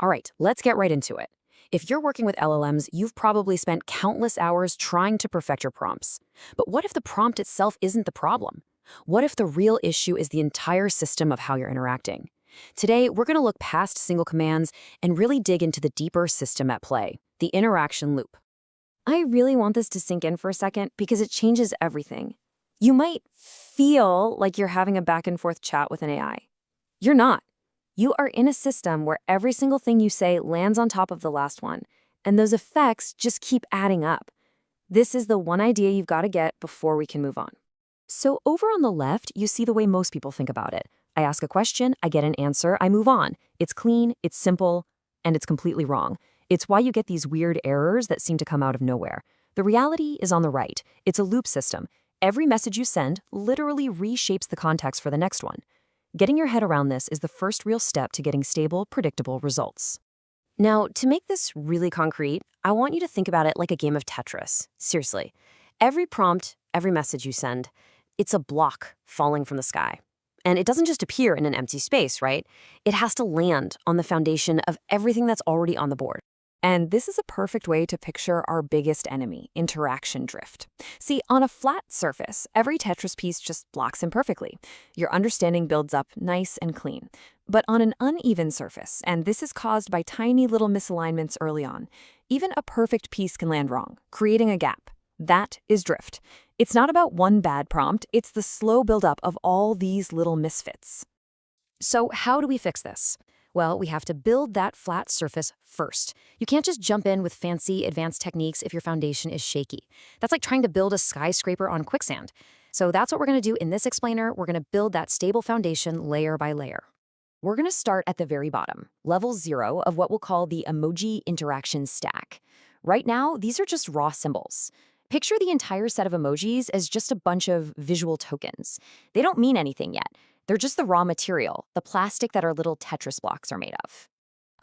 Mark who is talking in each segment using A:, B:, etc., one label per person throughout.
A: All right, let's get right into it. If you're working with LLMs, you've probably spent countless hours trying to perfect your prompts. But what if the prompt itself isn't the problem? What if the real issue is the entire system of how you're interacting? Today, we're going to look past single commands and really dig into the deeper system at play, the interaction loop. I really want this to sink in for a second because it changes everything. You might feel like you're having a back and forth chat with an AI. You're not. You are in a system where every single thing you say lands on top of the last one, and those effects just keep adding up. This is the one idea you've got to get before we can move on. So over on the left, you see the way most people think about it. I ask a question, I get an answer, I move on. It's clean, it's simple, and it's completely wrong. It's why you get these weird errors that seem to come out of nowhere. The reality is on the right. It's a loop system. Every message you send literally reshapes the context for the next one. Getting your head around this is the first real step to getting stable, predictable results. Now, to make this really concrete, I want you to think about it like a game of Tetris. Seriously. Every prompt, every message you send, it's a block falling from the sky. And it doesn't just appear in an empty space, right? It has to land on the foundation of everything that's already on the board. And this is a perfect way to picture our biggest enemy, interaction drift. See, on a flat surface, every Tetris piece just blocks in perfectly. Your understanding builds up nice and clean. But on an uneven surface, and this is caused by tiny little misalignments early on, even a perfect piece can land wrong, creating a gap. That is drift. It's not about one bad prompt, it's the slow buildup of all these little misfits. So how do we fix this? Well, we have to build that flat surface first. You can't just jump in with fancy, advanced techniques if your foundation is shaky. That's like trying to build a skyscraper on quicksand. So that's what we're going to do in this explainer. We're going to build that stable foundation layer by layer. We're going to start at the very bottom, level 0 of what we'll call the emoji interaction stack. Right now, these are just raw symbols. Picture the entire set of emojis as just a bunch of visual tokens. They don't mean anything yet. They're just the raw material, the plastic that our little Tetris blocks are made of.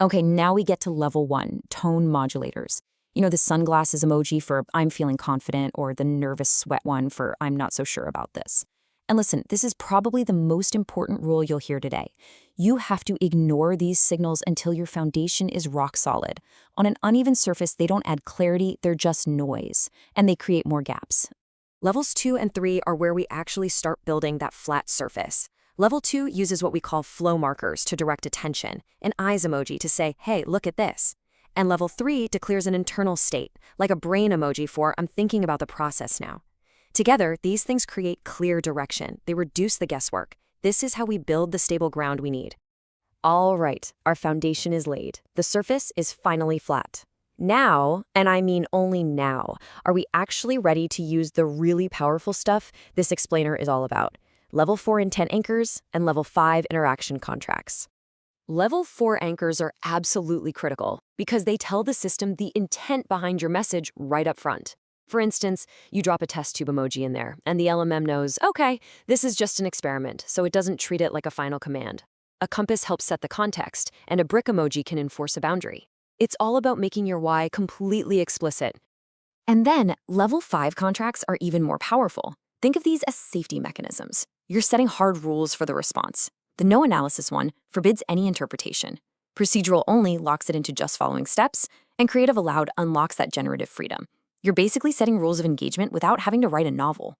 A: Okay, now we get to level 1, tone modulators. You know, the sunglasses emoji for I'm feeling confident, or the nervous sweat one for I'm not so sure about this. And listen, this is probably the most important rule you'll hear today. You have to ignore these signals until your foundation is rock solid. On an uneven surface, they don't add clarity, they're just noise, and they create more gaps. Levels 2 and 3 are where we actually start building that flat surface. Level 2 uses what we call flow markers to direct attention, an eyes emoji to say, hey, look at this. And level 3 declares an internal state, like a brain emoji for I'm thinking about the process now. Together, these things create clear direction. They reduce the guesswork. This is how we build the stable ground we need. All right, our foundation is laid. The surface is finally flat. Now, and I mean only now, are we actually ready to use the really powerful stuff this explainer is all about. Level 4 intent anchors, and Level 5 interaction contracts. Level 4 anchors are absolutely critical because they tell the system the intent behind your message right up front. For instance, you drop a test tube emoji in there, and the LMM knows, okay, this is just an experiment, so it doesn't treat it like a final command. A compass helps set the context, and a brick emoji can enforce a boundary. It's all about making your why completely explicit. And then, Level 5 contracts are even more powerful. Think of these as safety mechanisms. You're setting hard rules for the response. The no analysis one forbids any interpretation. Procedural only locks it into just following steps, and creative allowed unlocks that generative freedom. You're basically setting rules of engagement without having to write a novel.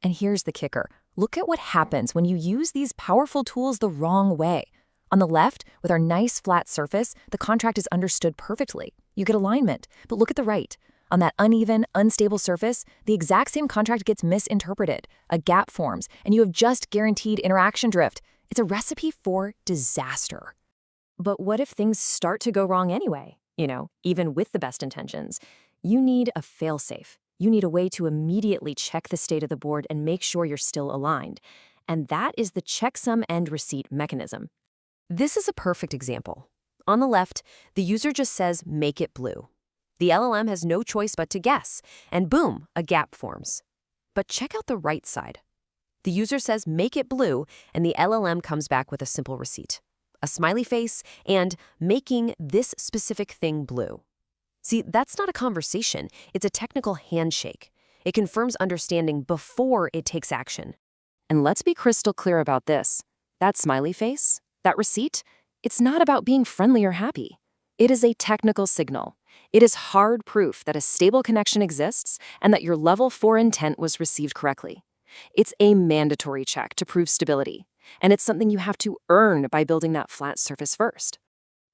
A: And here's the kicker. Look at what happens when you use these powerful tools the wrong way. On the left, with our nice flat surface, the contract is understood perfectly. You get alignment. But look at the right. On that uneven, unstable surface, the exact same contract gets misinterpreted. A gap forms, and you have just guaranteed interaction drift. It's a recipe for disaster. But what if things start to go wrong anyway? You know, even with the best intentions. You need a fail-safe. You need a way to immediately check the state of the board and make sure you're still aligned. And that is the checksum and receipt mechanism. This is a perfect example. On the left, the user just says, make it blue. The LLM has no choice but to guess, and boom, a gap forms. But check out the right side. The user says, make it blue, and the LLM comes back with a simple receipt, a smiley face, and making this specific thing blue. See, that's not a conversation, it's a technical handshake. It confirms understanding before it takes action. And let's be crystal clear about this. That smiley face, that receipt, it's not about being friendly or happy.
B: It is a technical signal. It is hard proof that a stable connection exists and that your level 4 intent was received correctly. It's a mandatory check to prove stability, and it's something you have to earn by building that flat surface first.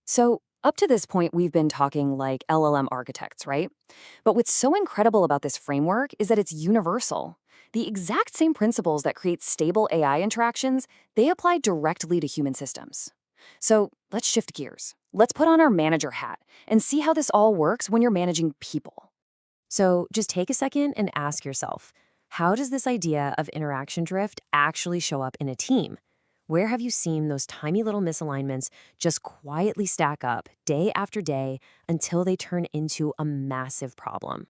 A: So, up to this point, we've been talking like LLM architects, right? But what's so incredible about this framework is that it's universal. The exact same principles that create stable AI interactions, they apply directly to human systems. So, let's shift gears. Let's put on our manager hat and see how this all works when you're managing people. So, just take a second and ask yourself, how does this idea of interaction drift actually show up in a team? Where have you seen those tiny little misalignments just quietly stack up day after day until they turn into a massive problem?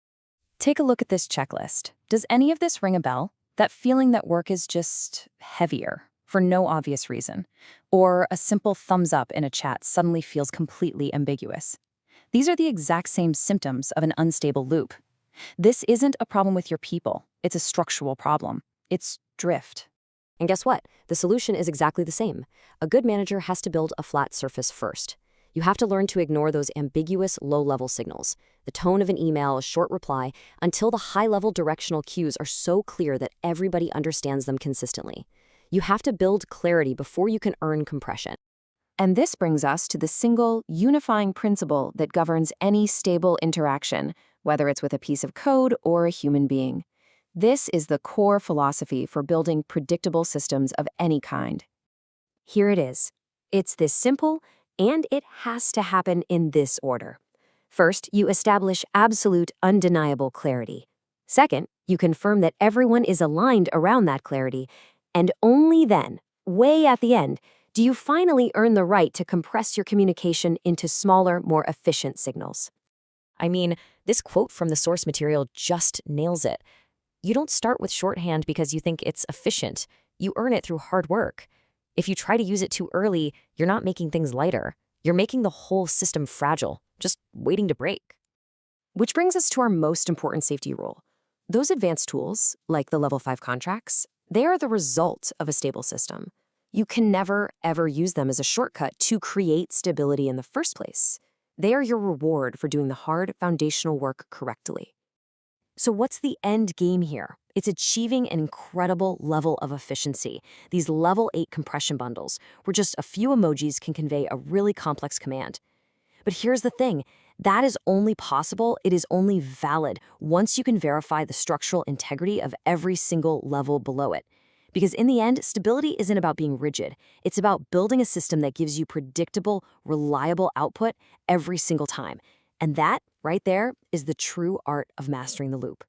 A: Take a look at this checklist. Does any of this ring a bell? That feeling that work is just heavier for no obvious reason, or a simple thumbs up in a chat suddenly feels completely ambiguous. These are the exact same symptoms of an unstable loop. This isn't a problem with your people. It's a structural problem. It's drift.
C: And guess what? The solution is exactly the same. A good manager has to build a flat surface first. You have to learn to ignore those ambiguous low-level signals, the tone of an email, a short reply, until the high-level directional cues are so clear that everybody understands them consistently. You have to build clarity before you can earn compression.
B: And this brings us to the single, unifying principle that governs any stable interaction, whether it's with a piece of code or a human being. This is the core philosophy for building predictable systems of any kind.
A: Here it is. It's this simple, and it has to happen in this order. First, you establish absolute, undeniable clarity. Second, you confirm that everyone is aligned around that clarity. And only then, way at the end, do you finally earn the right to compress your communication into smaller, more efficient signals.
C: I mean, this quote from the source material just nails it. You don't start with shorthand because you think it's efficient. You earn it through hard work. If you try to use it too early, you're not making things lighter. You're making the whole system fragile, just waiting to break.
A: Which brings us to our most important safety rule. Those advanced tools, like the Level 5 contracts, they are the result of a stable system. You can never, ever use them as a shortcut to create stability in the first place. They are your reward for doing the hard foundational work correctly. So what's the end game here? It's achieving an incredible level of efficiency. These level 8 compression bundles, where just a few emojis can convey a really complex command. But here's the thing, that is only possible, it is only valid once you can verify the structural integrity of every single level below it. Because in the end, stability isn't about being rigid. It's about building a system that gives you predictable, reliable output every single time. And that, right there, is the true art of mastering the loop.